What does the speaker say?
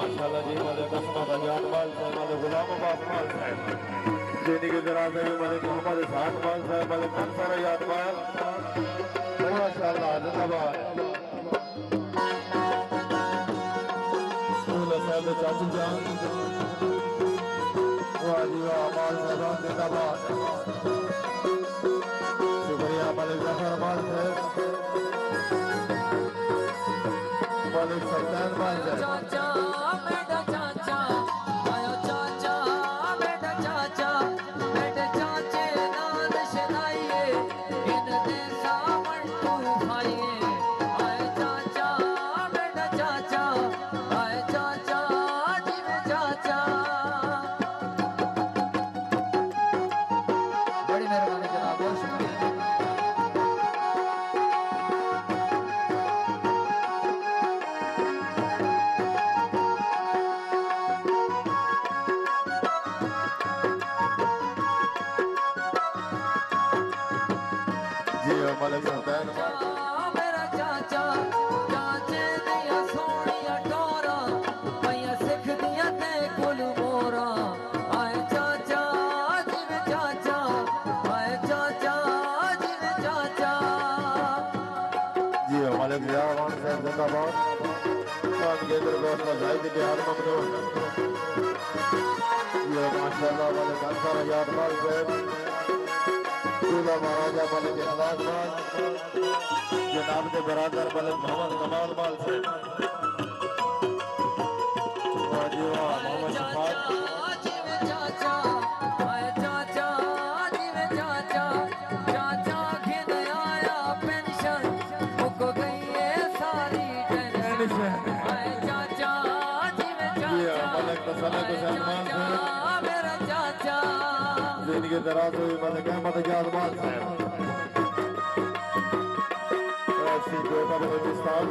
माशाल्लाह जी मलिक असमत आजाद माल साहब मलिक गुलाम अब्बास माल साहब जिंदगी के दराज़ है मलिक मोहम्मद साद माल साहब मलिक मंसूर आजाद माल माशाल्लाह जिंदाबाद सूला साहब चाचू जान वाह जी वाह माल साहब जिंदाबाद शुक्रिया मलिक जफर माल साहब मलिक सल्तान माल साहब चाचा बेटा चाचा आयो चाचा बेटा चाचा बेटे चाचे नाल शनाइए इन दे सावन तू खाइए आए चाचा बेटा चाचा आए चाचा जिवे चाचा बड़ी मेहरबानी जनाब बहुत शुक्रिया मलिक सल्तान मेरा चाचा चाचे दिया सोनिया टोरा मैया सिख दिया ते कुल मोरा आए चाचा जिवे चाचा आए चाचा जिवे चाचा जी मलिक जियावान साहब जिंदाबाद खान के दरबार का जायद बिहार ममनून ये माशाल्लाह मलिक अंसार आजाद माल साहब दूल्हा महाराजा मलिक इखलास माल जनाब के बरादर मलिक मोहम्मद कमाल माल साहब वाह जी वाह मोहम्मद शफात जिवे चाचा आए चाचा जिवे चाचा चाचा के आया पेंशन मुक गई है सारी टेंशन आए चाचा जिवे चाचा मलिक तसल्लुक हुसैन माल साहब मेरा चाचा जिंदगी दराज हुई मलिक अहमद आजाद माल साहब राशि कोटा बलूचिस्तान